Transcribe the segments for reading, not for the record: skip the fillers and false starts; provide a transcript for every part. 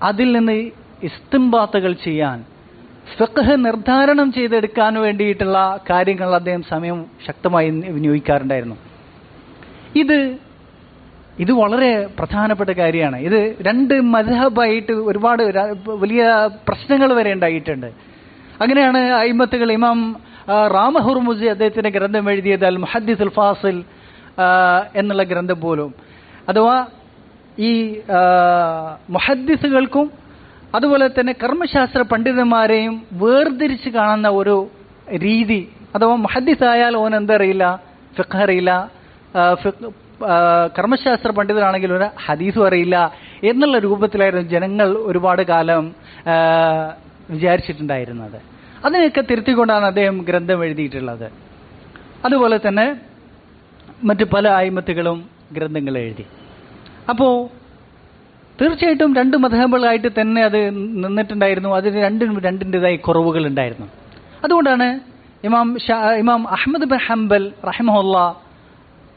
അതിൽ നിന്ന് ഇസ്തിംബാത്തുകൾ ചെയ്യാൻ, ഫിഖ്ഹ് നിർദ്ധാരണം ചെയ്തെടുക്കാൻ വേണ്ടിയിട്ടുള്ള കാര്യങ്ങൾ അദ്ദേഹം സമയം ശക്തമായി വിനിയോഗിക്കാറുണ്ടായിരുന്നു. ഇത് വളരെ പ്രധാനപ്പെട്ട കാര്യമാണ്. ഇത് രണ്ട് മദ്ഹബായിട്ട് ഒരുപാട് വലിയ പ്രശ്നങ്ങൾ വരെ ഉണ്ടായിട്ടുണ്ട്. അങ്ങനെയാണ് അയിമത്തുകൾ ഇമാം റാമ ഹുർമുസി അദ്ദേഹത്തിന്റെ ഗ്രന്ഥം എഴുതിയത് അൽ മുഹദ്ദിസുൽ ഫാസിൽ എന്നുള്ള ഗ്രന്ഥം പോലും, അഥവാ ഈ മുഹദ്ദിസുകൾക്കും അതുപോലെ തന്നെ കർമ്മശാസ്ത്ര പണ്ഡിതന്മാരെയും വേർതിരിച്ച് കാണുന്ന ഒരു രീതി, അഥവാ മുഹദ്ദിസായാൽ ഓൻ എന്തറിയില്ല, ഫിഖ് അറിയില്ല, കർമ്മശാസ്ത്ര പണ്ഡിതനാണെങ്കിൽ ഒരു ഹദീസും അറിയില്ല എന്നുള്ള രൂപത്തിലായിരുന്നു ജനങ്ങൾ ഒരുപാട് കാലം വിചാരിച്ചിട്ടുണ്ടായിരുന്നത്. അതിനെയൊക്കെ തിരുത്തിക്കൊണ്ടാണ് അദ്ദേഹം ഗ്രന്ഥം എഴുതിയിട്ടുള്ളത്. അതുപോലെ തന്നെ മറ്റു പല അയിമത്തുകളും ഗ്രന്ഥങ്ങൾ എഴുതി. അപ്പോൾ തീർച്ചയായിട്ടും രണ്ട് മദ്ഹബുകളായിട്ട് തന്നെ അത് നിന്നിട്ടുണ്ടായിരുന്നു. അതിന് രണ്ടിൻ്റെതായ കുറവുകൾ ഉണ്ടായിരുന്നു. അതുകൊണ്ടാണ് ഇമാം അഹ്മദ് ബിൻ ഹംബൽ റഹിമഹുല്ലാ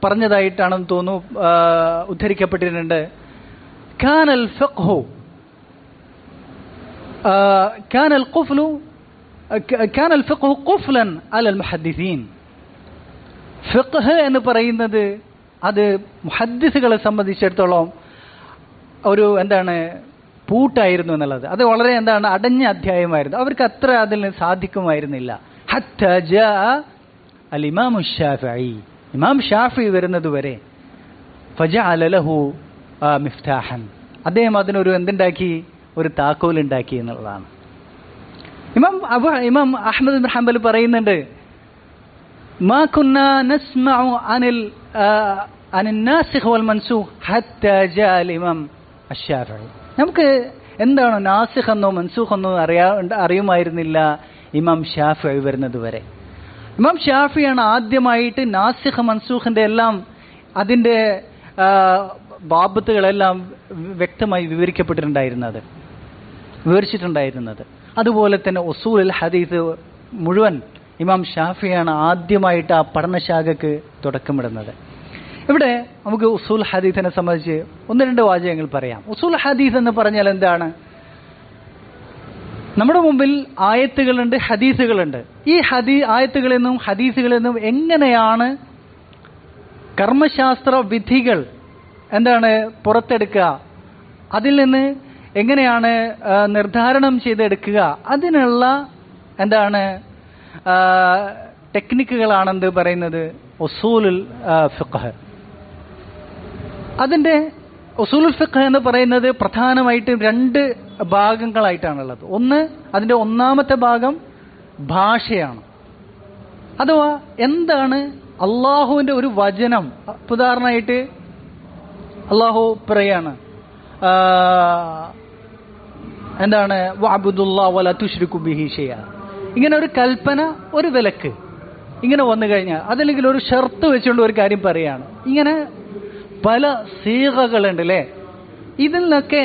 പറഞ്ഞതായിട്ടാണെന്ന് തോന്നുന്നു ഉദ്ധരിക്കപ്പെട്ടിട്ടുണ്ട്, കാനൽ ഫിഖ്ഹു ഖുഫ്ലൻ അലൽ മുഹദ്ദിസീൻ. ഫിഖ്ഹ് എന്ന് പറയുന്നത് അത് മുഹദ്ദിസുകളെ സംബന്ധിച്ചിടത്തോളം ഒരു പൂട്ടായിരുന്നു എന്നുള്ളത്. അത് വളരെ അടഞ്ഞ അധ്യായമായിരുന്നു. അവർക്ക് അത്ര അതിൽ സാധിക്കുമായിരുന്നില്ല. ഹത്താ ജാഅ അൽ ഇമാം ശാഫിഈ, ഇമാം ഷാഫി വരുന്നത് വരെ ഫജഅല ലഹു മിഫ്താഹൻ, അദ്ദേഹം അതിനൊരു ഒരു താക്കോലുണ്ടാക്കി എന്നുള്ളതാണ്. ഇമാം അഹ്മദ് ബിൻ ഹംബൽ പറയുന്നുണ്ട്, മാ കുന്നാ നസ്മഉ അനിൽ നാസിഖ് വൽ മൻസൂഖ് ഹത്താ ജാഅ അൽ ഇമാം അശ്ശാഫിഈ. നമുക്ക് എന്താണ് നാസിഖ് എന്നോ മൻസൂഖ് എന്നോ അറിയുമായിരുന്നില്ല ഇമാം ഷാഫിഈ വരുന്നത് വരെ. ഇമാം ഷാഫിയാണ് ആദ്യമായിട്ട് നാസിഖ് മൻസൂഖിന്റെ എല്ലാം അതിന്റെ ബാബത്തുകളെല്ലാം വ്യക്തമായി വിവരിച്ചിട്ടുണ്ടായിരുന്നത്. അതുപോലെ തന്നെ ഉസൂലുൽ ഹദീസ് മുഴുവൻ ഇമാം ഷാഫിയാണ് ആദ്യമായിട്ട് ആ പഠനശാഖക്ക് തുടക്കമിടുന്നത്. ഇവിടെ നമുക്ക് ഉസൂൽ ഹദീസിനെ സംബന്ധിച്ച് ഒന്ന് രണ്ട് വാചകങ്ങൾ പറയാം. ഉസൂൽ ഹദീസ് എന്ന് പറഞ്ഞാൽ എന്താണ്? നമ്മുടെ മുമ്പിൽ ആയത്തുകളുണ്ട്, ഹദീസുകളുണ്ട്. ഈ ആയത്തുകളിൽ നിന്നും ഹദീസുകളിൽ നിന്നും എങ്ങനെയാണ് കർമ്മശാസ്ത്ര വിധികൾ പുറത്തെടുക്കുക, അതിൽ നിന്ന് എങ്ങനെയാണ് നിർദ്ധാരണം ചെയ്തെടുക്കുക, അതിനുള്ള ടെക്നിക്കുകളാണെന്ത് പറയുന്നത് ഉസൂലുൽ ഫിഖ്ഹ്. അതിന്റെ ഉസൂലുൽ ഫിഖ്ഹ് എന്ന് പറയുന്നത് പ്രധാനമായിട്ടും രണ്ട് ഭാഗങ്ങളായിട്ടാണുള്ളത്. അതിന്റെ ഒന്നാമത്തെ ഭാഗം ഭാഷയാണ്, അഥവാ എന്താണ് അള്ളാഹുവിന്റെ ഒരു വചനം. ഉദാഹരണമായിട്ട് അള്ളാഹു പറയാണ് വഅബ്ദുല്ലാഹ വലാ തുശ്രികു ബിഹി ഷൈഅ. ഇങ്ങനെ ഒരു കൽപ്പന, ഒരു വിലക്ക് ഇങ്ങനെ വന്നു കഴിഞ്ഞാൽ, അതല്ലെങ്കിൽ ഒരു ഷർത്ത് വെച്ചുകൊണ്ട് ഒരു കാര്യം പറയാണ്. ഇങ്ങനെ പല സീഗകളുണ്ട് അല്ലേ? ഇതിനൊക്കെ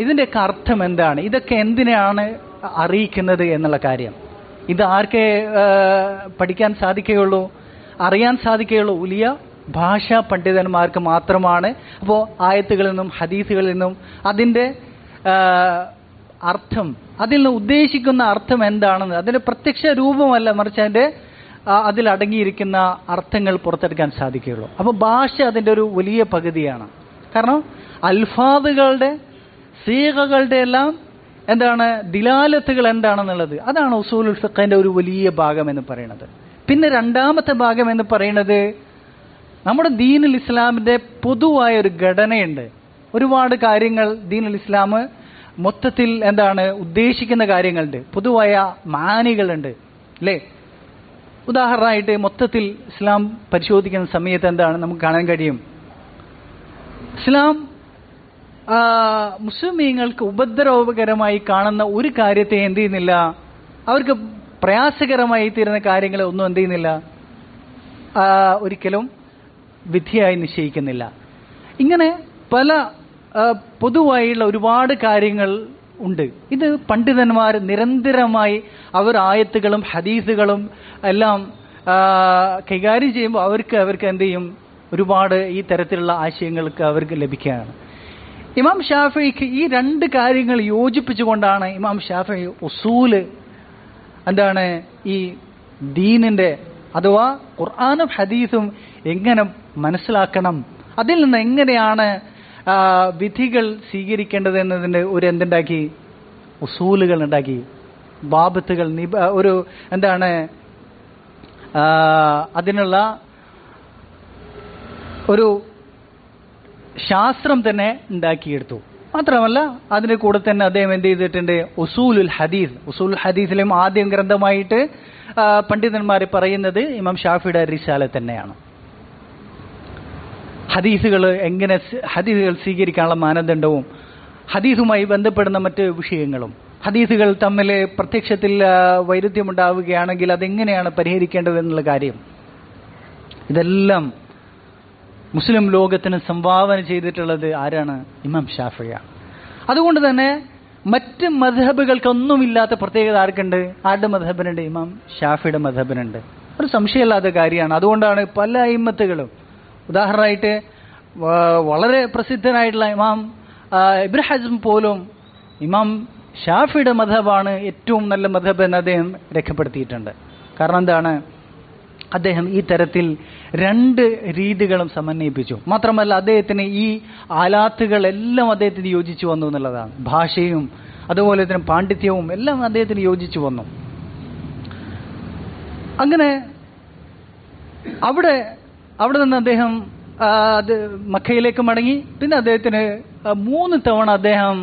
ഇതിന്റെയൊക്കെ അർത്ഥം എന്താണ്, ഇതൊക്കെ എന്തിനാണ് അറിയിക്കുന്നത് എന്നുള്ള കാര്യം ഇത് ആർക്കേ പഠിക്കാൻ സാധിക്കുകയുള്ളൂ, അറിയാൻ സാധിക്കുകയുള്ളൂ? വലിയ ഭാഷാ പണ്ഡിതന്മാർക്ക് മാത്രമാണ്. അപ്പോൾ ആയത്തുകളിൽ നിന്നും ഹദീസുകളിൽ നിന്നും അതിൻ്റെ അർത്ഥം, അതിൽ നിന്ന് ഉദ്ദേശിക്കുന്ന അർത്ഥം എന്താണെന്ന്, അതിൻ്റെ പ്രത്യക്ഷ രൂപമല്ല, മറിച്ച് അതിലടങ്ങിയിരിക്കുന്ന അർത്ഥങ്ങൾ പുറത്തെടുക്കാൻ സാധിക്കുകയുള്ളൂ. അപ്പോൾ ഭാഷ അതിൻ്റെ ഒരു വലിയ പകുതിയാണ്. കാരണം അൽഫാദുകളുടെ സീഗകളുടെ എല്ലാം ദിലാലത്തുകൾ എന്താണെന്നുള്ളത്, അതാണ് ഉസൂലുൽ ഫിഖ്ഹിന്റെ ഒരു വലിയ ഭാഗം എന്ന് പറയുന്നത്. പിന്നെ രണ്ടാമത്തെ ഭാഗം എന്ന് പറയുന്നത് നമ്മുടെ ദീനുൽ ഇസ്ലാമിന്റെ പൊതുവായ ഒരു ഘടനയുണ്ട്. ഒരുപാട് കാര്യങ്ങൾ ദീനുൽ ഇസ്ലാം മൊത്തത്തിൽ ഉദ്ദേശിക്കുന്ന കാര്യങ്ങളുണ്ട്, പൊതുവായ മാനികളുണ്ട് അല്ലേ? ഉദാഹരണമായിട്ട് മൊത്തത്തിൽ ഇസ്ലാം പരിശോധിക്കുന്ന സമയത്ത് നമുക്ക് കാണാൻ കഴിയും, ഇസ്ലാം മുസ്ലിമീങ്ങൾക്ക് ഉപദ്രവകരമായി കാണുന്ന ഒരു കാര്യത്തെ എന്ത് ചെയ്യുന്നില്ല, അവർക്ക് പ്രയാസകരമായി തീരുന്ന കാര്യങ്ങളെ ഒന്നും എന്ത് ചെയ്യുന്നില്ല, ഒരിക്കലും വിധിയായി നിശ്ചയിക്കുന്നില്ല. ഇങ്ങനെ പല പൊതുവായുള്ള ഒരുപാട് കാര്യങ്ങൾ ഉണ്ട്. ഇത് പണ്ഡിതന്മാർ നിരന്തരമായി അവർ ആയത്തുകളും ഹദീസുകളും എല്ലാം കൈകാര്യം ചെയ്യുമ്പോൾ അവർക്ക് എന്ത് ചെയ്യും, ഒരുപാട് ഈ തരത്തിലുള്ള ആശയങ്ങൾക്ക് അവർക്ക് ലഭിക്കുകയാണ്. ഇമാം ഷാഫിക്ക് ഈ രണ്ട് കാര്യങ്ങൾ യോജിപ്പിച്ചുകൊണ്ടാണ് ഇമാം ഷാഫി ഉസൂല് എന്താണ് ഈ ദീനിന്റെ അഥവാ ഖുർആനും ഹദീസും എങ്ങനെ മനസ്സിലാക്കണം, അതിൽ നിന്ന് എങ്ങനെയാണ് വിധികൾ സ്വീകരിക്കേണ്ടത് എന്നതിൻ്റെ ഒരു എന്തുണ്ടാക്കി, ഉസൂലുകൾ ഉണ്ടാക്കി, ബാബത്തുകൾ, ഒരു എന്താണ് അതിനുള്ള ഒരു ശാസ്ത്രം തന്നെ ഉണ്ടാക്കിയെടുത്തു. മാത്രമല്ല അതിൻ്റെ കൂടെ തന്നെ അദ്ദേഹം എന്ത് ചെയ്തിട്ടുണ്ട്, ഉസൂലുൽ ഹദീസ്. ഉസൂലുൽ ഹദീസിലും ആദ്യം ഗ്രന്ഥമായിട്ട് പണ്ഡിതന്മാർ പറയുന്നത് ഇമാം ഷാഫിയുടെ റിസാല തന്നെയാണ്. ഹദീസുകൾ എങ്ങനെ, ഹദീസുകൾ സ്വീകരിക്കാനുള്ള മാനദണ്ഡവും ഹദീസുമായി ബന്ധപ്പെടുന്ന മറ്റ് വിഷയങ്ങളും, ഹദീസുകൾ തമ്മിൽ പ്രത്യക്ഷത്തിൽ വൈരുദ്ധ്യമുണ്ടാവുകയാണെങ്കിൽ അതെങ്ങനെയാണ് പരിഹരിക്കേണ്ടതെന്നുള്ള കാര്യം, ഇതെല്ലാം മുസ്ലിം ലോകത്തിന് സംഭാവന ചെയ്തിട്ടുള്ളത് ആരാണ്? ഇമാം ഷാഫിയാണ്. അതുകൊണ്ട് തന്നെ മറ്റ് മദ്ഹബുകൾക്കൊന്നുമില്ലാത്ത പ്രത്യേകത ആർക്കുണ്ട്? ആരുടെ മദ്ഹബിനുണ്ട്? ഇമാം ഷാഫിയുടെ മദ്ഹബിനുണ്ട്. ഒരു സംശയമില്ലാത്ത കാര്യമാണ്. അതുകൊണ്ടാണ് പല അയിമ്മത്തുകളും, ഉദാഹരണമായിട്ട് വളരെ പ്രസിദ്ധനായിട്ടുള്ള ഇമാം ഇബ്നു ഹസ്ം പോലും ഇമാം ഷാഫിയുടെ മദ്ഹബാണ് ഏറ്റവും നല്ല മദ്ഹബ് എന്ന് അദ്ദേഹം രേഖപ്പെടുത്തിയിട്ടുണ്ട്. കാരണം എന്താണ്? അദ്ദേഹം ഈ തരത്തിൽ രണ്ട് രീതികളും സമന്വയിപ്പിച്ചു. മാത്രമല്ല അദ്ദേഹത്തിന് ഈ ആലാത്തുകളെല്ലാം അദ്ദേഹത്തിന് യോജിച്ചു വന്നു എന്നുള്ളതാണ്. ഭാഷയും അതുപോലെ തന്നെ പാണ്ഡിത്യവും എല്ലാം അദ്ദേഹത്തിന് യോജിച്ചു വന്നു. അങ്ങനെ അവിടെ നിന്ന് അദ്ദേഹം അത് മക്കയിലേക്ക് മടങ്ങി. പിന്നെ അദ്ദേഹത്തിന് 3 തവണ അദ്ദേഹം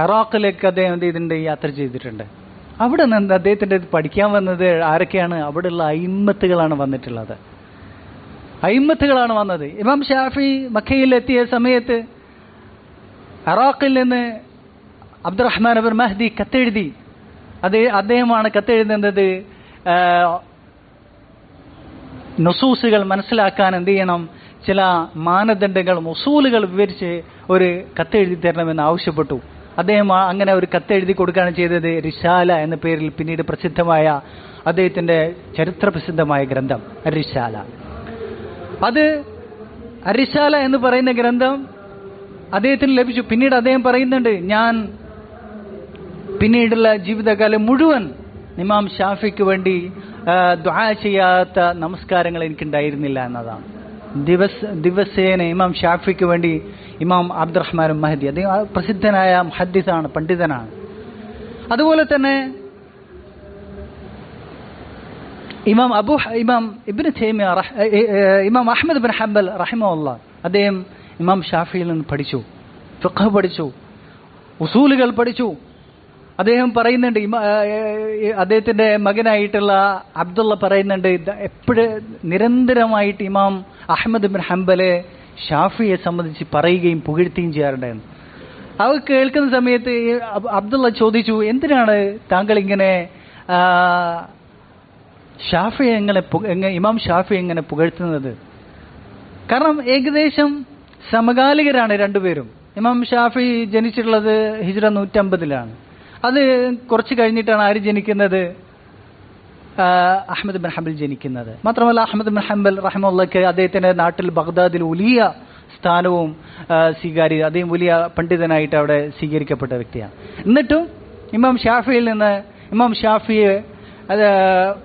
ഇറാഖിലേക്ക് അദ്ദേഹം എന്ത് ചെയ്തിട്ടുണ്ട്, യാത്ര ചെയ്തിട്ടുണ്ട്. അവിടെ നിന്ന് അദ്ദേഹത്തിൻ്റെ പഠിക്കാൻ വന്നത് ആരൊക്കെയാണ്? അവിടെയുള്ള അയിമ്മത്തുകളാണ് വന്നിട്ടുള്ളത്. അയിമ്മത്തുകളാണ് വന്നത്. ഇമാം ഷാഫി മക്കയിലെത്തിയ സമയത്ത് ഇറാഖിൽ നിന്ന് അബ്ദുറഹ്മാൻ ഇബ്നു മഹ്ദി കത്തെഴുതി. അദ്ദേഹമാണ് കത്തെഴുതുന്നത് നുസൂസുകൾ മനസ്സിലാക്കാൻ എന്ത് ചെയ്യണം, ചില മാനദണ്ഡങ്ങളും ഉസൂലുകൾ വിവരിച്ച് ഒരു കത്തെഴുതി തരണമെന്ന് ആവശ്യപ്പെട്ടു. അദ്ദേഹം അങ്ങനെ ഒരു കത്തെഴുതി കൊടുക്കുകയാണ് ചെയ്തത്. റിസാല എന്ന പേരിൽ പിന്നീട് പ്രസിദ്ധമായ അദ്ദേഹത്തിൻ്റെ ചരിത്ര പ്രസിദ്ധമായ ഗ്രന്ഥം റിസാല. അത് റിസാല എന്ന് പറയുന്ന ഗ്രന്ഥം അദ്ദേഹത്തിന് ലഭിച്ചു. പിന്നീട് അദ്ദേഹം പറയുന്നുണ്ട്, ഞാൻ പിന്നീടുള്ള ജീവിതകാലം മുഴുവൻ ഇമാം ഷാഫിക്ക് വേണ്ടി ദുആ ചെയ്യാത്ത നമസ്കാരങ്ങൾ എനിക്കുണ്ടായിരുന്നില്ല എന്നതാണ്. ദിവസേന ഇമാം ഷാഫിക്ക് വേണ്ടി ഇമാം അബ്ദുറഹ്മാൻ മഹ്ദി, അദ്ദേഹം പ്രസിദ്ധനായ മുഹദ്ദിസാണ്, പണ്ഡിതനാണ്. അതുപോലെ തന്നെ ഇമാം ഇബ്നു തൈമിയ, ഇമാം അഹ്മദ് ബിൻ ഹംബൽ റഹിമഹുല്ലാഹ്, അദ്ദേഹം ഇമാം ഷാഫിയിൽ നിന്ന് പഠിച്ചു, ഫിഖ് പഠിച്ചു, ഉസൂലുകൾ പഠിച്ചു. അദ്ദേഹം പറയുന്നുണ്ട്, അദ്ദേഹത്തിൻ്റെ മകനായിട്ടുള്ള അബ്ദുള്ള പറയുന്നുണ്ട്, എപ്പോഴും നിരന്തരമായിട്ട് ഇമാം അഹ്മദ് ബിൻ ഹംബലെ ഷാഫിയെ സംബന്ധിച്ച് പറയുകയും പുകഴ്ത്തുകയും ചെയ്യാറുണ്ടായിരുന്നു. അത് കേൾക്കുന്ന സമയത്ത് അബ്ദുള്ള ചോദിച്ചു, എന്തിനാണ് താങ്കൾ ഇങ്ങനെ ഇമാം ഷാഫി എങ്ങനെ പുകഴ്ത്തുന്നത്? കാരണം ഏകദേശം സമകാലികരാണ് രണ്ടുപേരും. ഇമാം ഷാഫി ജനിച്ചിട്ടുള്ളത് ഹിജ്റ 150-ലാണ്. അത് കുറച്ച് കഴിഞ്ഞിട്ടാണ് ആര് ജനിക്കുന്നത്? അഹ്മദ് ബിൻ ഹംബൽ ജനിക്കുന്നത്. മാത്രമല്ല അഹ്മദ് ബിൻ ഹംബൽ റഹിമഹുല്ലാഹ് അദ്ദേഹത്തിൻ്റെ നാട്ടിൽ ബഗ്ദാദിൽ വലിയ സ്ഥാനവും സ്വീകാര്യ, അദ്ദേഹം വലിയ പണ്ഡിതനായിട്ട് അവിടെ സ്വീകരിക്കപ്പെട്ട വ്യക്തിയാണ്. എന്നിട്ടും ഇമാം ഷാഫിയിൽ നിന്ന് ഇമാം ഷാഫിയെ അത്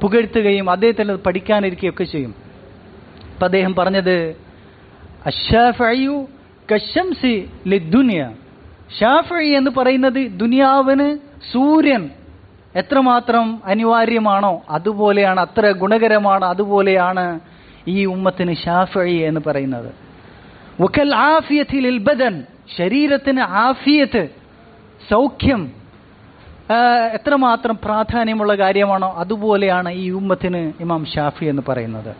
പുകഴ്ത്തുകയും അദ്ദേഹത്തിന് പഠിക്കാനിരിക്കുകയൊക്കെ ചെയ്യും. അപ്പം അദ്ദേഹം പറഞ്ഞത്, അശ്ശാഫിഉ കശംസി ലിദ്ദുനിയ, ഷാഫിഈ എന്ന് പറയുന്നത് ദുനിയാവിന് സൂര്യൻ എത്രമാത്രം അനിവാര്യമാണോ അതുപോലെയാണ്, അത്ര ഗുണകരമാണ്, അതുപോലെയാണ് ഈ ഉമ്മത്തിന് ഷാഫിഈ എന്ന് പറയുന്നത്. വകൽ ആഫിയത്തി ലിൽ ബദൻ, ശരീരത്തിന് ആഫിയത്ത്, സൗഖ്യം എത്രമാത്രം പ്രാധാന്യമുള്ള കാര്യമാണോ അതുപോലെയാണ് ഈ ഉമ്മത്തിന് ഇമാം ഷാഫി എന്ന് പറയുന്നത്.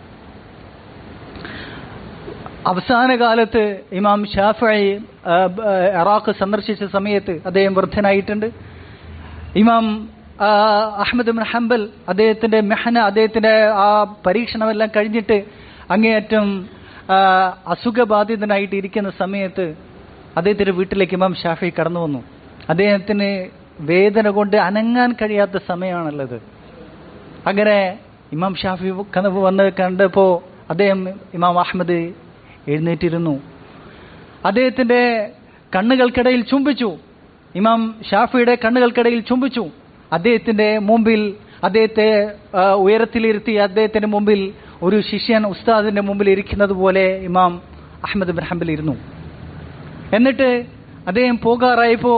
അവസാന കാലത്ത് ഇമാം ഷാഫിഈ ഇറാഖ് സന്ദർശിച്ച സമയത്ത് അദ്ദേഹം വൃദ്ധനായിട്ടുണ്ട്. ഇമാം അഹ്മദ് ബിൻ ഹംബൽ അദ്ദേഹത്തിൻ്റെ മെഹന, അദ്ദേഹത്തിൻ്റെ ആ പരീക്ഷണമെല്ലാം കഴിഞ്ഞിട്ട് അങ്ങേയറ്റം അസുഖബാധിതനായിട്ട് ഇരിക്കുന്ന സമയത്ത് അദ്ദേഹത്തിൻ്റെ വീട്ടിലേക്ക് ഇമാം ഷാഫി കടന്നു വന്നു. അദ്ദേഹത്തിന് വേദന കൊണ്ട് അനങ്ങാൻ കഴിയാത്ത സമയമാണുള്ളത്. അങ്ങനെ ഇമാം ഷാഫി വന്ന് കണ്ടപ്പോൾ അദ്ദേഹം ഇമാം അഹ്മദ് എഴുന്നേറ്റിരുന്നു. അദ്ദേഹത്തിന്റെ കണ്ണുകൾക്കിടയിൽ ചുംബിച്ചു. ഇമാം ഷാഫിയുടെ കണ്ണുകൾക്കിടയിൽ ചുംബിച്ചു. അദ്ദേഹത്തിന്റെ മുമ്പിൽ, അദ്ദേഹത്തെ ഉയരത്തിലിരുത്തി അദ്ദേഹത്തിന്റെ മുമ്പിൽ ഒരു ശിഷ്യൻ ഉസ്താദിന്റെ മുമ്പിൽ ഇരിക്കുന്നത് പോലെ ഇമാം അഹ്മദ് ബിൻ ഹംബൽ ഇരുന്നു. എന്നിട്ട് അദ്ദേഹം പോകാറായപ്പോ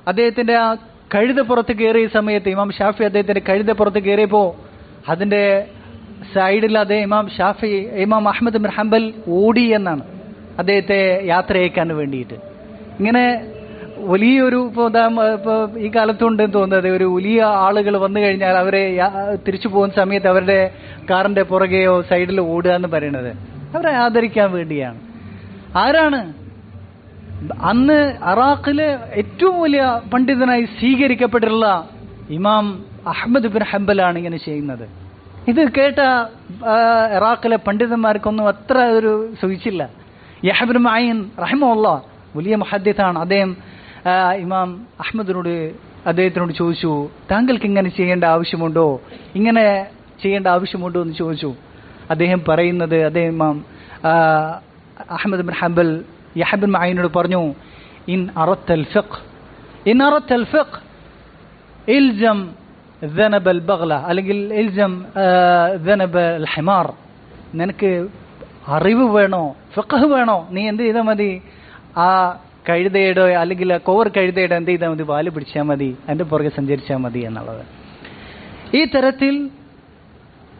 അദ്ദേഹത്തിന്റെ ആ കഴുതപ്പുറത്ത് കയറിയ സമയത്ത് ഇമാം ഷാഫി അദ്ദേഹത്തിന്റെ കഴുതപ്പുറത്ത് കയറിയപ്പോ അതിന്റെ സൈഡിൽ ഇമാം അഹ്മദ് ബിൻ ഹംബൽ ഓടി എന്നാണ് അദ്ദേഹത്തെ യാത്രയക്കാൻ വേണ്ടിയിട്ട്. ഇങ്ങനെ വലിയൊരു ഈ കാലത്തുണ്ടെന്ന് തോന്നുന്നത്, ഒരു വലിയ ആളുകൾ വന്നു കഴിഞ്ഞാൽ അവരെ തിരിച്ചു പോകുന്ന സമയത്ത് അവരുടെ കാറിന്റെ പുറകെയോ സൈഡിൽ ഓടുക എന്ന് പറയുന്നത് അവരെ ആദരിക്കാൻ വേണ്ടിയാണ്. ആരാണ് അന്ന് ഇറാഖിലെ ഏറ്റവും വലിയ പണ്ഡിതനായി സ്വീകരിക്കപ്പെട്ടിട്ടുള്ള ഇമാം അഹ്മദ് ബിൻ ഹംബലാണ് ഇങ്ങനെ ചെയ്യുന്നത്. ഇത് കേട്ട ഇറാഖിലെ പണ്ഡിതന്മാർക്കൊന്നും അത്ര ഒരു സുഖിച്ചില്ല. യഹ്യ ഇബ്നു മഈൻ റഹിമഹുല്ലാഹ് വലിയ മുഹദ്ദിസാണ്. അദ്ദേഹം ഇമാം അദ്ദേഹത്തിനോട് ചോദിച്ചു, താങ്കൾക്ക് ഇങ്ങനെ ചെയ്യേണ്ട ആവശ്യമുണ്ടോ, ഇങ്ങനെ ചെയ്യേണ്ട ആവശ്യമുണ്ടോ എന്ന് ചോദിച്ചു. അദ്ദേഹം പറയുന്നത്, ഇമാം Ahmad bin Hanbal Yahya ibn മഈനോട് പറഞ്ഞു, ഇൻ അറദ്തൽ ഫിഖ് ഇൽസം ദനബ അൽ ബഗ്ല, അല്ലെങ്കിൽ ഇൽസം ദനബ അൽ ഹിമാർ. നിനക്ക് അറിവ് വേണോ, ഫിഖ് വേണോ, നീ എന്ത് ചെയ്താൽ മതി, ആ കഴുതയുടെ അല്ലെങ്കിൽ കോവർ കഴുതയുടെ എന്ത് ചെയ്താൽ മതി, വാല് പിടിച്ചാൽ മതി, അതിന്റെ പുറകെ സഞ്ചരിച്ചാൽ മതി എന്നുള്ളത്. ഈ തരത്തിൽ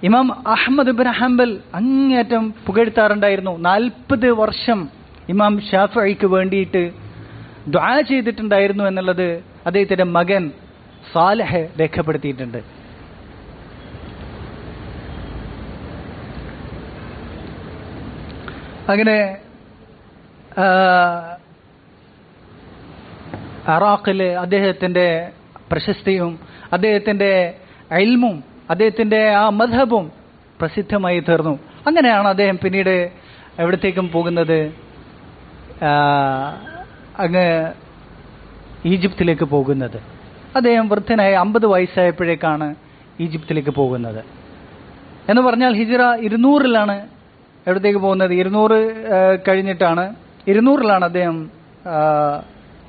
ഇമാം അഹ്മദ് ബിൻ ഹംബൽ അങ്ങേയറ്റം പുകഴ്ത്താറുണ്ടായിരുന്നു. 40 വർഷം ഇമാം ഷാഫിഈക്ക് വേണ്ടിയിട്ട് ദുആ ചെയ്തിട്ടുണ്ടായിരുന്നു എന്നുള്ളത് അദ്ദേഹത്തിന്റെ മകൻ സാലിഹ് രേഖപ്പെടുത്തിയിട്ടുണ്ട്. അങ്ങനെ ഇറാഖില് അദ്ദേഹത്തിന്റെ പ്രശസ്തിയും അദ്ദേഹത്തിന്റെ ഇൽമും അദ്ദേഹത്തിന്റെ ആ മദ്ഹബും പ്രസിദ്ധമായി തീർന്നു. അങ്ങനെയാണ് അദ്ദേഹം പിന്നീട് എവിടത്തേക്കും പോകുന്നത്, അങ്ങ് ഈജിപ്തിലേക്ക് പോകുന്നത്. അദ്ദേഹം വൃദ്ധനായ 50 വയസ്സായപ്പോഴേക്കാണ് ഈജിപ്തിലേക്ക് പോകുന്നത്. എന്ന് പറഞ്ഞാൽ ഹിജ്റ 200-ലാണ് എവിടത്തേക്ക് പോകുന്നത്. 200 കഴിഞ്ഞിട്ടാണ് 200-ലാണ് അദ്ദേഹം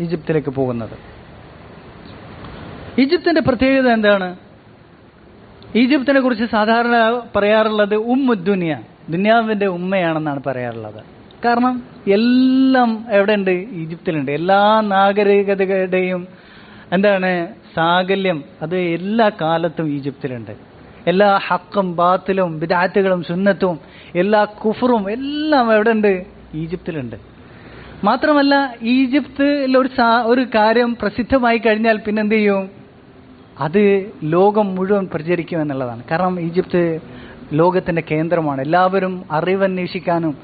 ഈജിപ്തിലേക്ക് പോകുന്നത്. ഈജിപ്തിന്റെ പ്രത്യേകത എന്താണ്? ഈജിപ്തിനെ കുറിച്ച് സാധാരണ പറയാറുള്ളത് ഉമ്മുദ്ദുനിയ, ദുനിയാവിന്റെ ഉമ്മയാണെന്നാണ് പറയാറുള്ളത്. കാരണം എല്ലാം എവിടെയുണ്ട്? ഈജിപ്തിലുണ്ട്. എല്ലാ നാഗരികതയുടെയും സാകല്യം അത് എല്ലാ കാലത്തും ഈജിപ്തിലുണ്ട്. എല്ലാ ഹക്കും ബാത്തിലും ബിദ്അത്തുകളും സുന്നത്തും എല്ലാ കുഫറും എല്ലാം എവിടെയുണ്ട്? ഈജിപ്തിലുണ്ട്. മാത്രമല്ല ഈജിപ്തിൽ ഒരു കാര്യം പ്രസിദ്ധമായി കഴിഞ്ഞാൽ പിന്നെന്ത് ചെയ്യും? അത് ലോകം മുഴുവൻ പ്രചരിക്കും എന്നുള്ളതാണ്. കാരണം ഈജിപ്ത് ലോകത്തിന്റെ കേന്ദ്രമാണ്. എല്ലാവരും അറിവന്വേഷിക്കാനും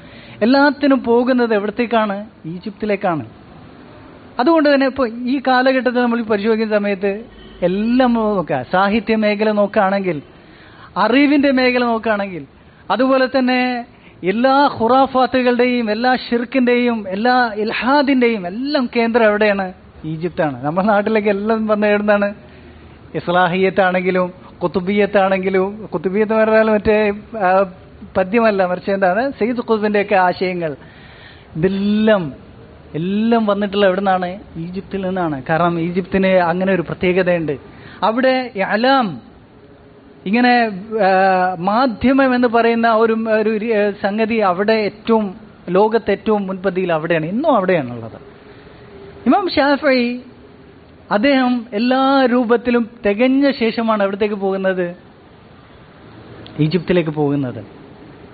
എല്ലാത്തിനും പോകുന്നത് എവിടത്തേക്കാണ്? ഈജിപ്തിലേക്കാണ്. അതുകൊണ്ട് തന്നെ ഇപ്പോൾ ഈ കാലഘട്ടത്തിൽ നമ്മൾ പരിശോധിക്കുന്ന സമയത്ത് എല്ലാം നോക്കുക, സാഹിത്യ മേഖല നോക്കുകയാണെങ്കിൽ, അറിവിന്റെ മേഖല നോക്കുകയാണെങ്കിൽ, അതുപോലെ തന്നെ എല്ലാ ഖുറാഫാത്തുകളുടെയും എല്ലാ ഷിർക്കിന്റെയും എല്ലാ ഇൽഹാദിന്റെയും എല്ലാം കേന്ദ്രം എവിടെയാണ്? ഈജിപ്താണ്. നമ്മുടെ നാട്ടിലേക്ക് എല്ലാം വന്ന് എഴുതാണ്, ഇസ്ലാഹിയത്താണെങ്കിലും കുത്തുബിയത്താണെങ്കിലും, കുത്തുബിയത്ത് പറഞ്ഞാൽ മറ്റേ പദ്യമല്ല, മറിച്ച് എന്താണ് സയ്യിദ് ഖുത്ബിന്റെയൊക്കെ ആശയങ്ങൾ, എല്ലാം വന്നിട്ടുള്ള എവിടെ നിന്നാണ്? ഈജിപ്തിൽ നിന്നാണ്. കാരണം ഈജിപ്തിന് അങ്ങനെ ഒരു പ്രത്യേകതയുണ്ട്. അവിടെ ഇഅ്ലാം, ഇങ്ങനെ മാധ്യമം എന്ന് പറയുന്ന ഒരു സംഗതി അവിടെ ലോകത്ത് ഏറ്റവും മുൻപന്തിയിൽ അവിടെയാണ്, ഇന്നും അവിടെയാണുള്ളത്. ഇമാം ഷാഫിഈ അദ്ദേഹം എല്ലാ രൂപത്തിലും തികഞ്ഞ ശേഷമാണ് എവിടത്തേക്ക് പോകുന്നത്? ഈജിപ്തിലേക്ക് പോകുന്നത്.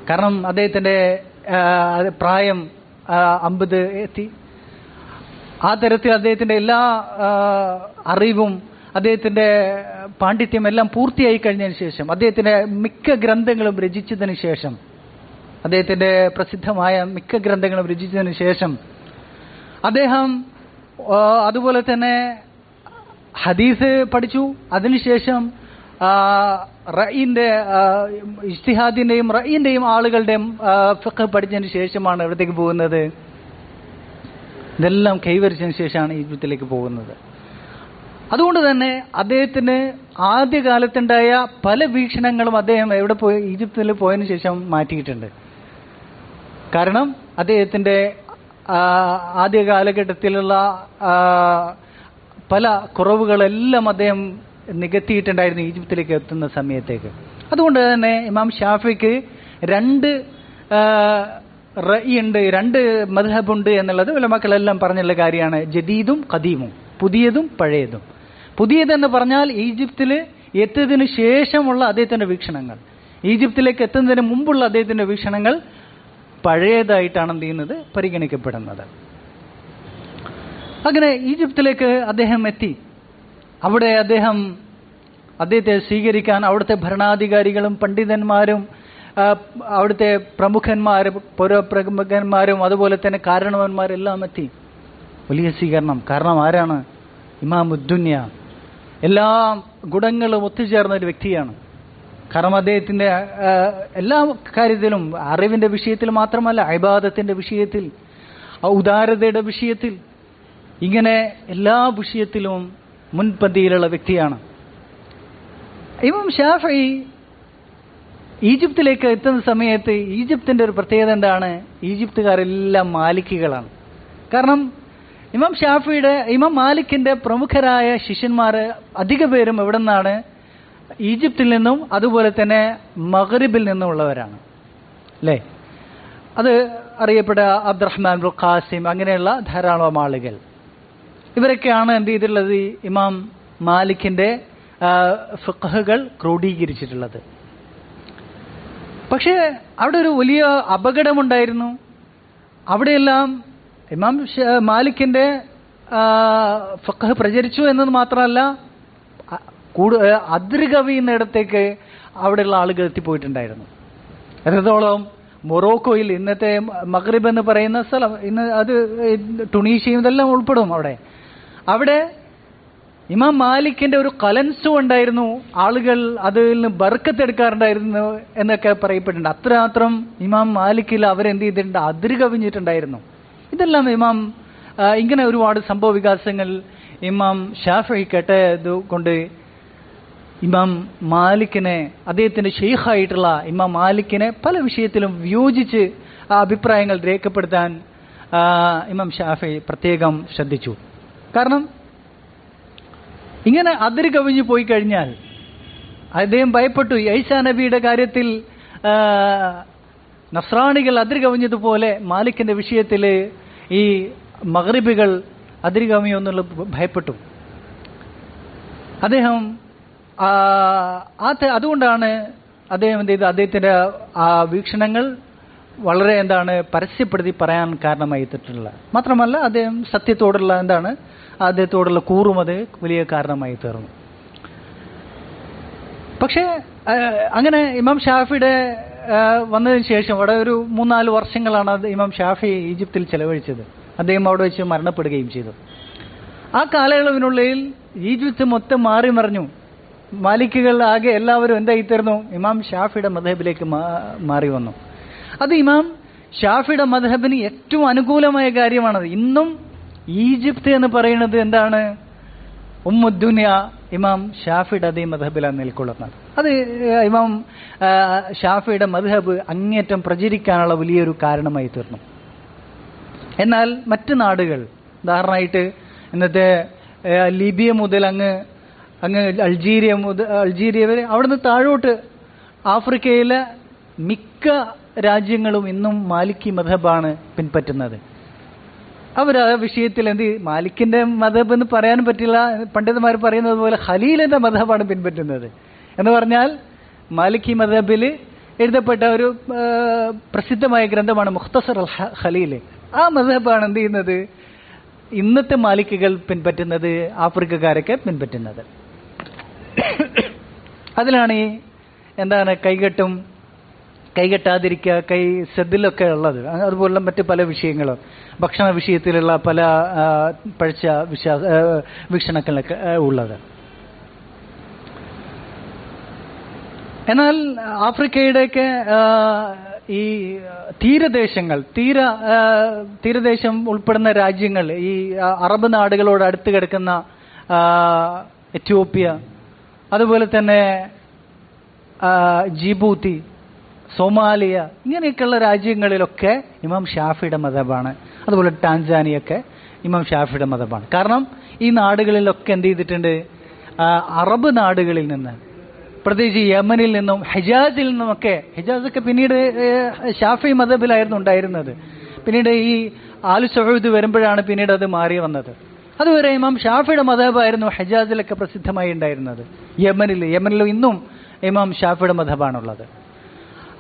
കാരണം അദ്ദേഹത്തിന്റെ പ്രായം 50 എത്തി. ആ തരത്തിൽ അദ്ദേഹത്തിന്റെ എല്ലാ അറിവും അദ്ദേഹത്തിന്റെ പാണ്ഡിത്യം എല്ലാം പൂർത്തിയായി കഴിഞ്ഞതിന് ശേഷം, അദ്ദേഹത്തിന്റെ മിക്ക ഗ്രന്ഥങ്ങളും രചിച്ചതിന് ശേഷം, അദ്ദേഹത്തിന്റെ പ്രസിദ്ധമായ മിക്ക ഗ്രന്ഥങ്ങളും രചിച്ചതിന് ശേഷം അദ്ദേഹം അതുപോലെ തന്നെ ഹദീസ് പഠിച്ചു. അതിനുശേഷം ഇജ്തിഹാദിന്റെയും റഈന്റെയും ആളുകളുടെയും ഫിഖ് പഠിച്ചതിന് ശേഷമാണ് എവിടത്തേക്ക് പോകുന്നത്? ഇതെല്ലാം കൈവരിച്ചതിന് ശേഷമാണ് ഈജിപ്തിലേക്ക് പോകുന്നത്. അതുകൊണ്ട് തന്നെ അദ്ദേഹത്തിന് ആദ്യകാലത്തുണ്ടായ പല വീക്ഷണങ്ങളും അദ്ദേഹം ഈജിപ്തിൽ പോയതിനു ശേഷം മാറ്റിയിട്ടുണ്ട്. കാരണം അദ്ദേഹത്തിന്റെ ആദ്യ കാലഘട്ടത്തിലുള്ള പല കുറവുകളെല്ലാം അദ്ദേഹം നികത്തിയിട്ടുണ്ടായിരുന്നു ഈജിപ്തിലേക്ക് എത്തുന്ന സമയത്തേക്ക്. അതുകൊണ്ട് തന്നെ ഇമാം ഷാഫിക്ക് രണ്ട് റഅ്യുണ്ട്, രണ്ട് മദ്ഹബുണ്ട് എന്നുള്ളത് ഉലമാക്കളെല്ലാം പറഞ്ഞുള്ള കാര്യമാണ്. ജദീദും ഖദീമും, പുതിയതും പഴയതും. പുതിയതെന്ന് പറഞ്ഞാൽ ഈജിപ്തിൽ എത്തിയതിനു ശേഷമുള്ള അദ്ദേഹത്തിൻ്റെ വീക്ഷണങ്ങൾ, ഈജിപ്തിലേക്ക് എത്തുന്നതിന് മുമ്പുള്ള അദ്ദേഹത്തിൻ്റെ വീക്ഷണങ്ങൾ പഴയതായിട്ടാണ് എന്ത് ചെയ്യുന്നത്, പരിഗണിക്കപ്പെടുന്നത്. അങ്ങനെ ഈജിപ്തിലേക്ക് അദ്ദേഹം എത്തി. അവിടെ അദ്ദേഹത്തെ സ്വീകരിക്കാൻ അവിടുത്തെ ഭരണാധികാരികളും പണ്ഡിതന്മാരും അവിടുത്തെ പ്രമുഖന്മാരും പൗരപ്രമുഖന്മാരും അതുപോലെ തന്നെ കാരണവന്മാരെല്ലാം എത്തി. വലിയ സ്വീകരണം. കാരണം ആരാണ്? ഇമാമുദ്ദുന്യ. എല്ലാ ഗുണങ്ങളും ഒത്തുചേർന്ന ഒരു വ്യക്തിയാണ്. കാരണം അദ്ദേഹത്തിൻ്റെ എല്ലാ കാര്യത്തിലും, അറിവിൻ്റെ വിഷയത്തിൽ മാത്രമല്ല, ഇബാദത്തിൻ്റെ വിഷയത്തിൽ, ഉദാരതയുടെ വിഷയത്തിൽ, ഇങ്ങനെ എല്ലാ വിഷയത്തിലും മുൻപന്തിയിലുള്ള വ്യക്തിയാണ്. ഇമാം ഷാഫി ഈജിപ്തിലേക്ക് എത്തുന്ന സമയത്ത് ഈജിപ്തിൻ്റെ ഒരു പ്രത്യേകത എന്താണ്? ഈജിപ്തുകാരെല്ലാം മാലിക്കുകളാണ്. കാരണം ഇമാം മാലിക്കിൻ്റെ പ്രമുഖരായ ശിഷ്യന്മാർ അധിക പേരും എവിടെ നിന്നാണ്? ഈജിപ്തിൽ നിന്നും അതുപോലെ തന്നെ മഗ്രിബിൽ നിന്നുമുള്ളവരാണ്, അല്ലേ? അത് അറിയപ്പെട്ട അബ്ദുറഹ്മാൻ ബിൻ ഖാസിം, അങ്ങനെയുള്ള ധാരാളം ആളുകൾ. ഇവരൊക്കെയാണ് എന്ത് ചെയ്തിട്ടുള്ളത്? ഇമാം മാലിക്കിൻ്റെ ഫിഖ്ഹുകൾ ക്രോഡീകരിച്ചിട്ടുള്ളത്. പക്ഷേ അവിടെ ഒരു വലിയ അപകടമുണ്ടായിരുന്നു. അവിടെയെല്ലാം ഇമാം മാലിക്കിൻ്റെ ഫിഖ്ഹ് പ്രചരിച്ചു എന്നത് മാത്രമല്ല, അതിർകവിയുന്നിടത്തേക്ക് അവിടെയുള്ള ആളുകൾ എത്തിപ്പോയിട്ടുണ്ടായിരുന്നു. എത്രത്തോളം? മൊറോക്കോയിൽ, ഇന്നത്തെ മഗ്രിബ് എന്ന് പറയുന്ന സ്ഥലം, ഇന്ന് അത് ടുണീഷ്യയും ഇതെല്ലാം ഉൾപ്പെടും. അവിടെ ഇമാം മാലിക്കിൻ്റെ ഒരു കലൻസും ഉണ്ടായിരുന്നു. ആളുകൾ അതിൽ നിന്ന് ബർക്കത്തെടുക്കാറുണ്ടായിരുന്നു എന്നൊക്കെ പറയപ്പെട്ടിട്ടുണ്ട്. അത്രമാത്രം ഇമാം മാലിക്കിൽ അവരെന്ത് ചെയ്തിട്ടുണ്ട്? അതിര് കവിഞ്ഞിട്ടുണ്ടായിരുന്നു. ഇതെല്ലാം ഇങ്ങനെ ഒരുപാട് സംഭവ വികാസങ്ങൾ ഇമാം ഷാഫി കേട്ടത് കൊണ്ട് ഇമാം മാലിക്കിനെ, അദ്ദേഹത്തിൻ്റെ ഷെയ്ഖായിട്ടുള്ള ഇമാം മാലിക്കിനെ പല വിഷയത്തിലും വിയോജിച്ച് അഭിപ്രായങ്ങൾ രേഖപ്പെടുത്താൻ ഇമാം ഷാഫി പ്രത്യേകം ശ്രദ്ധിച്ചു. കാരണം ഇങ്ങനെ അതിര് കവിഞ്ഞു പോയി കഴിഞ്ഞാൽ അദ്ദേഹം ഭയപ്പെട്ടു. ഈസാ നബിയുടെ കാര്യത്തിൽ നസ്രാണികൾ അതിര് കവിഞ്ഞതുപോലെ മാലിക്കിൻ്റെ വിഷയത്തിൽ ഈ മഗ്രിബികൾ അതിര് കവിയുമെന്നുള്ള ഭയപ്പെട്ടു അദ്ദേഹം. അതുകൊണ്ടാണ് അദ്ദേഹം എന്ത് ചെയ്ത് അദ്ദേഹത്തിൻ്റെ ആ വീക്ഷണങ്ങൾ വളരെ പരസ്യപ്പെടുത്തി പറയാൻ കാരണമായിട്ടുള്ളത്. മാത്രമല്ല അദ്ദേഹം സത്യത്തോടുള്ള അദ്ദേഹത്തോടുള്ള കൂറും അത് വലിയ കാരണമായി തീർന്നു. പക്ഷേ അങ്ങനെ ഇമാം ഷാഫിയുടെ വന്നതിന് ശേഷം അവിടെ ഒരു 3-4 വർഷങ്ങളാണ് ഇമാം ഷാഫി ഈജിപ്തിൽ ചെലവഴിച്ചത്. അദ്ദേഹം അവിടെ വെച്ച് മരണപ്പെടുകയും ചെയ്തു. ആ കാലയളവിനുള്ളിൽ ഈജിപ്ത് മൊത്തം മാറി മറിഞ്ഞു. മാലിക്കുകൾ ആകെ എല്ലാവരും എന്തായിത്തീർന്നു? ഇമാം ഷാഫിയുടെ മദ്ഹബിലേക്ക് മാറി വന്നു. അത് ഇമാം ഷാഫിയുടെ മദ്ഹബിന് ഏറ്റവും അനുകൂലമായ കാര്യമാണത്. ഇന്നും ഈജിപ്ത് എന്ന് പറയുന്നത് എന്താണ്? ഉമ്മുദ്ദുനിയ ഇമാം ഷാഫിയുടെ അതേ മദ്ഹബിലാണ് നിൽക്കൊള്ളുന്നത്. അത് ഇമാം ഷാഫിയുടെ മദ്ഹബ് അങ്ങേറ്റം പ്രചരിക്കാനുള്ള വലിയൊരു കാരണമായി തീർന്നു. എന്നാൽ മറ്റ് നാടുകൾ, ഉദാഹരണമായിട്ട് ഇന്നത്തെ ലിബിയ മുതൽ അങ്ങ് അൾജീരിയ വരെ, അവിടുന്ന് താഴോട്ട് ആഫ്രിക്കയിലെ മിക്ക രാജ്യങ്ങളും ഇന്നും മാലിക്കി മദ്ഹബാണ് പിൻപറ്റുന്നത്. അവർ ആ വിഷയത്തിൽ മാലിക്കിൻ്റെ മദ്ഹബ് എന്ന് പറയാനും പറ്റില്ല. പണ്ഡിതന്മാർ പറയുന്നത് പോലെ ഖലീലിൻ്റെ മദ്ഹബാണ് പിൻപറ്റുന്നത്. എന്ന് പറഞ്ഞാൽ മാലിക്കി മദ്ഹബിൽ എഴുതപ്പെട്ട ഒരു പ്രസിദ്ധമായ ഗ്രന്ഥമാണ് മുഖ്തസർ അൽ ഖലീൽ. ആ മദ്ഹബാണ് എന്ത് ചെയ്യുന്നത്? ഇന്നത്തെ മാലിക്കുകൾ പിൻപറ്റുന്നത്, ആഫ്രിക്കക്കാരൊക്കെ പിൻപറ്റുന്നത്. അതിലാണ് ഈ കൈകെട്ടാതിരിക്കുക, സെതിലൊക്കെ ഉള്ളത്. അതുപോലുള്ള മറ്റ് പല വിഷയങ്ങളും, ഭക്ഷണ വിഷയത്തിലുള്ള പല പഴച്ച വീക്ഷണങ്ങളൊക്കെ ഉള്ളത്. എന്നാൽ ആഫ്രിക്കയുടെയൊക്കെ ഈ തീരദേശം ഉൾപ്പെടുന്ന രാജ്യങ്ങൾ, ഈ അറബ് നാടുകളോട് അടുത്ത് കിടക്കുന്ന എത്യോപ്യ, അതുപോലെ തന്നെ ജിബൂത്തി, സോമാലിയ, ഇങ്ങനെയൊക്കെയുള്ള രാജ്യങ്ങളിലൊക്കെ ഇമാം ഷാഫിയുടെ മദ്ഹബാണ് അതുപോലെ ടാൻസാനിയൊക്കെ ഇമാം ഷാഫിയുടെ മതമാണ്. കാരണം ഈ നാടുകളിലൊക്കെ എന്ത് ചെയ്തിട്ടുണ്ട്, അറബ് നാടുകളിൽ നിന്ന്, പ്രത്യേകിച്ച് യമനിൽ നിന്നും ഹിജാസിൽ നിന്നുമൊക്കെ, ഹിജാസൊക്കെ പിന്നീട് ഷാഫി മതബിലായിരുന്നു ഉണ്ടായിരുന്നത്. പിന്നീട് ഈ ആലു സഊദ് വരുമ്പോഴാണ് പിന്നീട് അത് മാറി വന്നത്. അതുവരെ ഇമാം ഷാഫിയുടെ മതബായിരുന്നു ഹിജാസിലൊക്കെ പ്രസിദ്ധമായി ഉണ്ടായിരുന്നത്. യമനിലും ഇന്നും ഇമാം ഷാഫിയുടെ മതബാണുള്ളത്.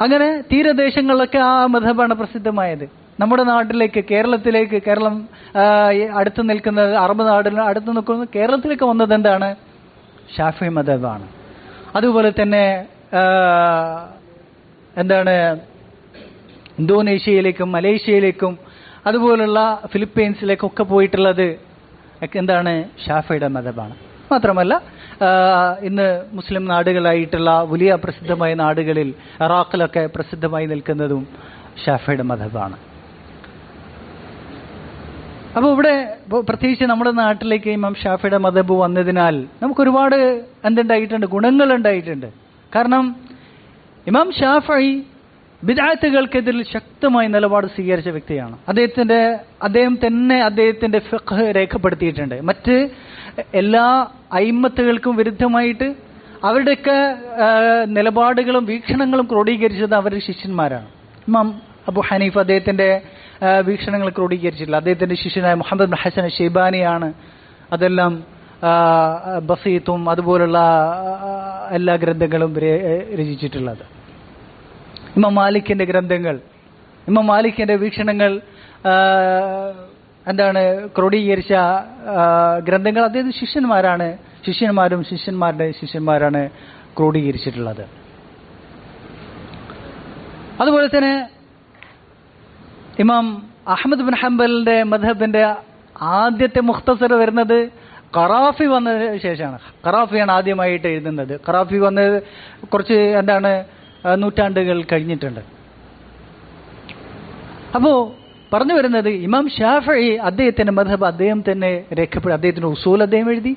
അങ്ങനെ തീരദേശങ്ങളിലൊക്കെ ആ മതബാണ് പ്രസിദ്ധമായത്. നമ്മുടെ നാട്ടിലേക്ക്, കേരളം അടുത്ത് നിൽക്കുന്നത്, അറബ് നാടിന് അടുത്ത് നിൽക്കുന്നത് കേരളത്തിലേക്ക് വന്നത് എന്താണ്? ഷാഫി മതബാണ്. അതുപോലെ തന്നെ ഇന്തോനേഷ്യയിലേക്കും മലേഷ്യയിലേക്കും അതുപോലുള്ള ഫിലിപ്പീൻസിലേക്കൊക്കെ പോയിട്ടുള്ളത് എന്താണ്? ഷാഫിയുടെ മതബാണ്. മാത്രമല്ല ഇന്ന് മുസ്ലിം നാടുകളായിട്ടുള്ള വലിയ പ്രസിദ്ധമായ നാടുകളിൽ ഇറാഖിലൊക്കെ പ്രസിദ്ധമായി നിൽക്കുന്നതും ഷാഫിയുടെ മതബാണ്. അപ്പോൾ ഇവിടെ പ്രത്യേകിച്ച് നമ്മുടെ നാട്ടിലേക്ക് ഇമാം ഷാഫിയുടെ മതബ് വന്നതിനാൽ നമുക്കൊരുപാട് എന്തുണ്ടായിട്ടുണ്ട്, ഗുണങ്ങളുണ്ടായിട്ടുണ്ട്. കാരണം ഇമാം ഷാഫി ബിദ്അത്തുകൾക്കെതിരിൽ ശക്തമായ നിലപാട് സ്വീകരിച്ച വ്യക്തിയാണ്. അദ്ദേഹത്തിന്റെ ഫിഖ് രേഖപ്പെടുത്തിയിട്ടുണ്ട്. മറ്റ് എല്ലാ അയിമ്മത്തുകൾക്കും വിരുദ്ധമായിട്ട് അവരുടെയൊക്കെ നിലപാടുകളും വീക്ഷണങ്ങളും ക്രോഡീകരിച്ചത് അവരുടെ ശിഷ്യന്മാരാണ്. ഇമാം അബു ഹനീഫ് അദ്ദേഹത്തിന്റെ വീക്ഷണങ്ങൾ ക്രോഡീകരിച്ചിട്ടില്ല. അദ്ദേഹത്തിന്റെ ശിഷ്യനായ മുഹമ്മദ് ബിൻ ഹസൻ ഷെയ്ബാനിയാണ് അതെല്ലാം ബസീത്തും അതുപോലുള്ള എല്ലാ ഗ്രന്ഥങ്ങളും രചിച്ചിട്ടുള്ളത്. ഇമാം മാലിക്കിന്റെ ഗ്രന്ഥങ്ങൾ, ഇമാം മാലിക്കിന്റെ വീക്ഷണങ്ങൾ ക്രോഡീകരിച്ച ഗ്രന്ഥങ്ങൾ അദ്ദേഹത്തിന്റെ ശിഷ്യന്മാരാണ് ക്രോഡീകരിച്ചിട്ടുള്ളത്. അതുപോലെ തന്നെ ഇമാം അഹ്മദ് ബിൻ ഹംബലിന്റെ മദ്ഹബിന്റെ ആദ്യത്തെ മുഖ്തസർ വരുന്നത് ഖറാഫി വന്നതിന് ശേഷമാണ്. ഖറാഫിയാണ് ആദ്യമായിട്ട് എഴുതുന്നത്. ഖറാഫി വന്നത് കുറച്ച് നൂറ്റാണ്ടുകൾ കഴിഞ്ഞിട്ടുണ്ട്. അപ്പോൾ പറഞ്ഞു വരുന്നത് ഇമാം ഷാഫി അദ്ദേഹത്തിന്റെ മദ്ഹബ് അദ്ദേഹം തന്നെ അദ്ദേഹത്തിന്റെ ഉസൂൽ അദ്ദേഹം എഴുതി.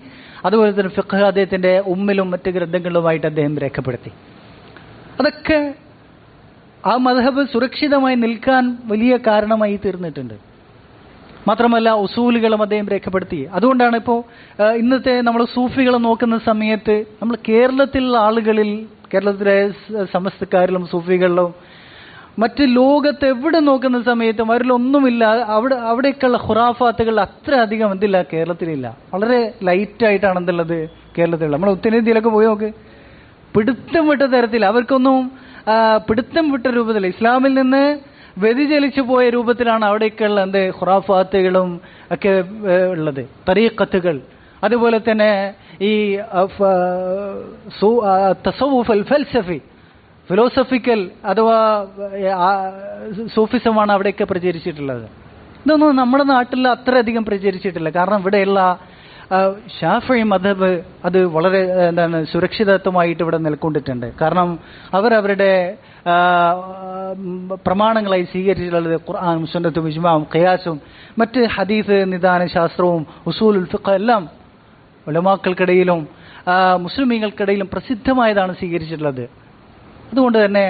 അതുപോലെ തന്നെ ഫിഖ് അദ്ദേഹത്തിന്റെ ഉമ്മിലും മറ്റ് ഗ്രന്ഥങ്ങളിലുമായിട്ട് അദ്ദേഹം രേഖപ്പെടുത്തി. അതൊക്കെ ആ മദ്ഹബ് സുരക്ഷിതമായി നിൽക്കാൻ വലിയ കാരണമായി തീർന്നിട്ടുണ്ട്. മാത്രമല്ല ഉസൂലുകളും അദ്ദേഹം രേഖപ്പെടുത്തി. അതുകൊണ്ടാണ് ഇപ്പോൾ ഇന്നത്തെ നമ്മൾ സൂഫികളെ നോക്കുന്ന സമയത്ത് നമ്മൾ കേരളത്തിലുള്ള ആളുകളിൽ, കേരളത്തിലെ സമസ്തക്കാരിലും സൂഫികളിലും മറ്റ് ലോകത്ത് എവിടെ നോക്കുന്ന സമയത്തും അവരിലൊന്നുമില്ല, അവിടേക്കുള്ള ഖുറാഫാത്തുകൾ അത്ര അധികം എന്തില്ല, കേരളത്തിലില്ല. വളരെ ലൈറ്റായിട്ടാണ് എന്തുള്ളത് കേരളത്തിലുള്ള. നമ്മൾ ഉത്തരേന്ത്യയിലൊക്കെ പോയി നോക്ക്, പിടുത്തം വിട്ട തരത്തിൽ, അവർക്കൊന്നും പിടുത്തം വിട്ട രൂപത്തിൽ, ഇസ്ലാമിൽ നിന്ന് വ്യതിചലിച്ചു പോയ രൂപത്തിലാണ് അവിടേക്കുള്ള ഖുറാഫാത്തുകളും ഒക്കെ ഉള്ളത്, തരീഖത്തുകൾ. അതുപോലെ തന്നെ ഈ തസവുഫ് അൽ ഫൽസഫി, ഫിലോസഫിക്കൽ അഥവാ സൂഫിസമാണ് അവിടെയൊക്കെ പ്രചരിച്ചിട്ടുള്ളത്. ഇതൊന്നും നമ്മുടെ നാട്ടിൽ അത്രയധികം പ്രചരിച്ചിട്ടില്ല. കാരണം ഇവിടെയുള്ള ഷാഫി മദ്ഹബ് അത് വളരെ സുരക്ഷിതത്വമായിട്ട് ഇവിടെ നിലകൊണ്ടിട്ടുണ്ട്. കാരണം അവരവരുടെ പ്രമാണങ്ങളായി സ്വീകരിച്ചിട്ടുള്ളത് ഖുർആനും സുന്നത്തും ഇജ്മാഉം ഖിയാസും മറ്റ് ഹദീസ് നിദാന ശാസ്ത്രവും ഉസൂലുൽ ഫിഖ് എല്ലാം ഉലമാക്കൾക്കിടയിലും മുസ്ലിമീങ്ങൾക്കിടയിലും പ്രസിദ്ധമായതാണ് സ്വീകരിച്ചിട്ടുള്ളത്. അതുകൊണ്ട് തന്നെ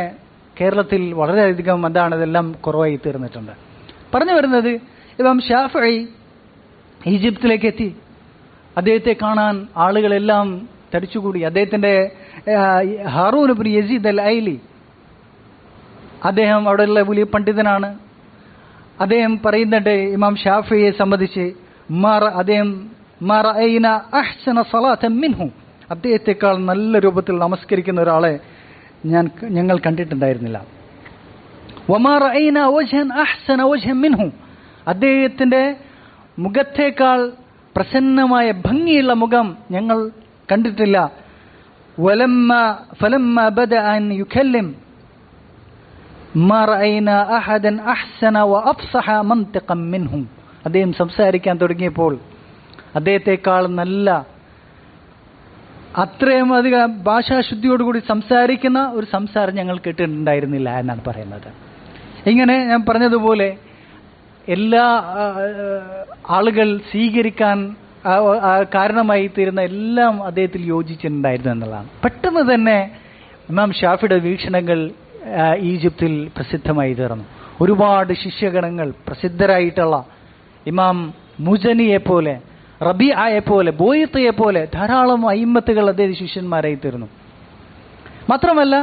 കേരളത്തിൽ വളരെയധികം ഇതെല്ലാം കുറവായി തീർന്നിട്ടുണ്ട്. പറഞ്ഞു വരുന്നത് ഇമാം ഷാഫി ഈജിപ്തിലേക്ക് എത്തി. അദ്ദേഹത്തെ കാണാൻ ആളുകളെല്ലാം തടിച്ചുകൂടി. അദ്ദേഹത്തിന്റെ ഹാറൂൻ ഇബ്നു യസീദ് അൽ ഐലി, അദ്ദേഹം അവിടെയുള്ള വലിയ പണ്ഡിതനാണ്. അദ്ദേഹം പറയുന്നുണ്ട് ഇമാം ഷാഫിയെ സംബന്ധിച്ച്, അദ്ദേഹത്തെക്കാൾ നല്ല രൂപത്തിൽ നമസ്കരിക്കുന്ന ഒരാളെ ഞങ്ങൾ കണ്ടിട്ടുണ്ടായിരുന്നില്ല. അദ്ദേഹത്തിന്റെ മുഖത്തേക്കാൾ പ്രസന്നമായ ഭംഗിയുള്ള മുഖം ഞങ്ങൾ കണ്ടിട്ടില്ല. അദ്ദേഹം സംസാരിക്കാൻ തുടങ്ങിയപ്പോൾ അദ്ദേഹത്തെക്കാൾ നല്ല, അത്രയും അധികം ഭാഷാശുദ്ധിയോടുകൂടി സംസാരിക്കുന്ന ഒരു സംസാരം ഞങ്ങൾ കേട്ടിട്ടുണ്ടായിരുന്നില്ല എന്നാണ് പറയുന്നത്. ഇങ്ങനെ ഞാൻ പറഞ്ഞതുപോലെ എല്ലാ ആളുകൾ സ്വീകരിക്കാൻ കാരണമായി തീരുന്ന എല്ലാം അദ്ദേഹത്തിൽ യോജിച്ചിട്ടുണ്ടായിരുന്നു എന്നുള്ളതാണ്. പെട്ടെന്ന് തന്നെ ഇമാം ഷാഫിയുടെ വീക്ഷണങ്ങൾ ഈജിപ്തിൽ പ്രസിദ്ധമായി തീർന്നു. ഒരുപാട് ശിഷ്യഗണങ്ങൾ പ്രസിദ്ധരായിട്ടുള്ള ഇമാം മുജനിയെ പോലെ, റബീഅയെ പോലെ, ബോയിത്തയെ പോലെ ധാരാളം അയിമ്മത്തുകൾ അദ്ദേഹം ശിഷ്യന്മാരായി തീർന്നു. മാത്രമല്ല